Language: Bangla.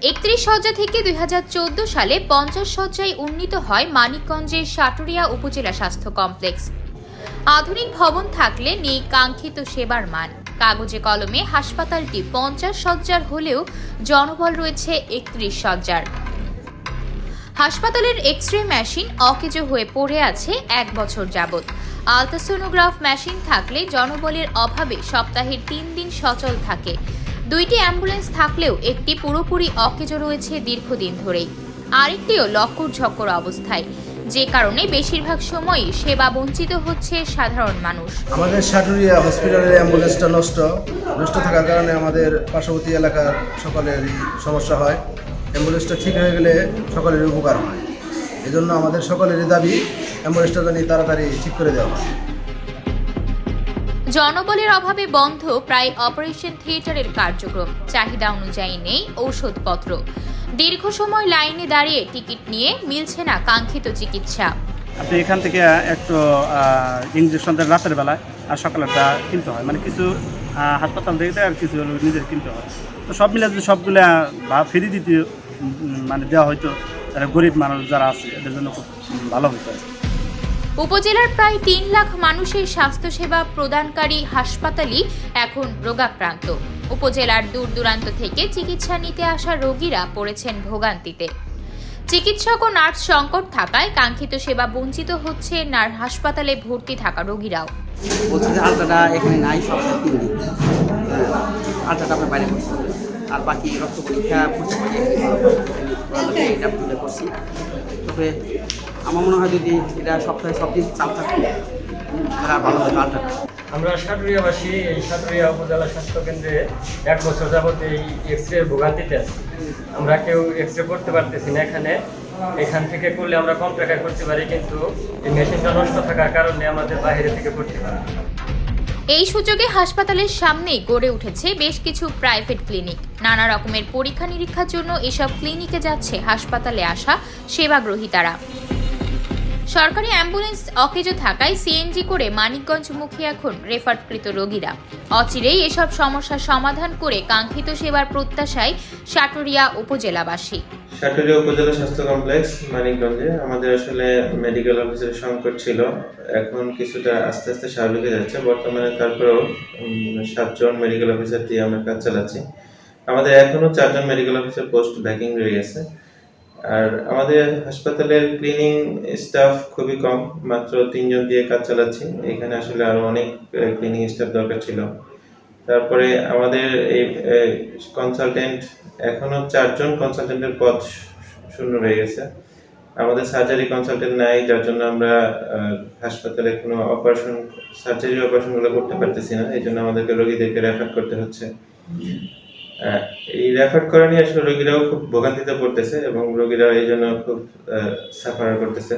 31 শয্যা থেকে 2014 সালে 50 শয্যায় উন্নীত হয় মানিকগঞ্জের সাটুরিয়া উপজেলা স্বাস্থ্য কমপ্লেক্স। আধুনিক ভবন থাকলে নেই কাঙ্ক্ষিত সেবার মান। কাগজে কলমে হাসপাতালটি 50 শয্যার হলেও জনবল রয়েছে 31 শয্যার। হাসপাতালের এক্স-রে মেশিন অকেজো হয়ে পড়ে আছে 1 বছর যাবৎ। আলট্রাসোনোগ্রাফ মেশিন থাকলে জনবলের অভাবে সপ্তাহে 3 দিন সচল থাকে। 2টি অ্যাম্বুলেন্স থাকলেও একটি পুরোপুরি অকেজো রয়েছে দীর্ঘদিন ধরেই, আরেকটিও লক্কর-ঝক্কর অবস্থায়, যে কারণে বেশিরভাগ সময়ই সেবা বঞ্চিত হচ্ছে সাধারণ মানুষ। আমাদের সাটুরিয়া হসপিটালের অ্যাম্বুলেন্সটা নষ্ট থাকার কারণে আমাদের পার্শ্ববর্তী এলাকার সকলেরই সমস্যা হয়। অ্যাম্বুলেন্সটা ঠিক হয়ে গেলে সকলেরই উপকার হয়। এজন্য আমাদের সকলেরই দাবি অ্যাম্বুলেন্সটা জানি তাড়াতাড়ি ঠিক করে দেওয়া হয়। জনবলের অভাবে বন্ধ প্রায় অপারেশন থিয়েটারের কার্যক্রম। চাহিদা অনুযায়ী নেই ঔষধপত্র। দীর্ঘ সময় লাইনে দাঁড়িয়ে টিকিট নিয়ে মিলছে না কাঙ্ক্ষিত চিকিৎসা। আপনি এখান থেকে একটু ইঞ্জেকশন দেন রাতের বেলায়, আর সকালেরটা কিনতে হয়, মানে কিছু হাসপাতাল থেকে আর কিছু নিজের কিনতে হয়। তো সব মিলে যদি সবগুলা ফ্রি দিতে মানে দেওয়া হয়তো, তারা গরিব মানুষ যারা আছে এদের জন্য খুব ভালো হতো। উপজেলার প্রায় 3 লাখ মানুষের স্বাস্থ্যসেবা প্রদানকারী হাসপাতালই এখন রোগাক্রান্ত। উপজেলার দূর দূরান্ত থেকে চিকিৎসা নিতে আসা রোগীরা পড়েছেন ভোগান্তিতে। চিকিৎসক ও নার্স সংকট থাকায় কাঙ্ক্ষিত সেবা বঞ্চিত হচ্ছে হাসপাতালে ভর্তি থাকা রোগীরাও। বলছি যে আলট্রাটা এখানে নাই, সপ্তাহে 3 দিন আলট্রাটা আপনার বাইরে করতে হবে, আর বাকি রক্ত পরীক্ষা এটা করছি। তবে আমার মনে হয় যদি এটা সপ্তাহে সব দিন চাল থাকতো তারা ভালো হতো। আলট্রাটা আমরা সাটুরিয়াবাসী এই সাটুরিয়া উপজেলা স্বাস্থ্য কেন্দ্রে 1 বছর যাবত এই এক্স-রে ভোগান্তিতে আছি। আমরা কেউ এক্স-রে করতে পারতেছি না। এখান থেকে করলে আমরা কম টাকায় করতে পারি, কিন্তু এই মেশিনটা নষ্ট থাকার কারণে আমাদের বাইরে থেকে করতে পারি। এই সুযোগে হাসপাতালের সামনেই গড়ে উঠেছে বেশ কিছু প্রাইভেট ক্লিনিক। নানা রকমের পরীক্ষা নিরীক্ষার জন্য এসব ক্লিনিকে যাচ্ছে হাসপাতালে আসা সেবাগ্রহীতারা। সরকারি অ্যাম্বুলেন্স অকেজো থাকায় সিএনজি করে মানিকগঞ্জমুখী এখন রেফারকৃত রোগীরা। অচিরেই এসব সমস্যার সমাধান করে কাঙ্ক্ষিত সেবার প্রত্যাশায় সাটুরিয়া উপজেলাবাসী। সাটুরিয়া উপজেলা স্বাস্থ্য কমপ্লেক্স মানিকগঞ্জে আমাদের আসলে মেডিকেল অফিসারের সংকট ছিল, এখন কিছুটা আস্তে আস্তে স্বাভাবিক হয়ে যাচ্ছে। বর্তমানে তারপরেও 7 জন মেডিকেল অফিসার দিয়ে আমরা কাজ চালাচ্ছি। আমাদের এখনো 4 জন মেডিকেল অফিসার পোস্ট ভ্যাকিং রয়ে গেছে। আর আমাদের হাসপাতালের ক্লিনিং স্টাফ খুবই কম, মাত্র 3 জন দিয়ে কাজ চালাচ্ছি। এখানে আসলে আরো অনেক ক্লিনিং স্টাফ দরকার ছিল। তারপরে আমাদের এই কনসালটেন্ট এখনো 4 জন কনসালটেন্টের পদ শূন্য রয়ে গেছে। আমাদের সার্জারি কনসালটেন্ট নাই, যার জন্য আমরা হাসপাতালে কোনো সার্জারি অপারেশনগুলো করতে পারতেছি না। এই জন্য আমাদেরকে রোগীদেরকে রেফার করতে হচ্ছে। এই রেফার করা নিয়ে আসলে রোগীরাও খুব ভোগান্তিতে পড়তেছে এবং রোগীরা এই জন্য খুব সাফার করতেছে।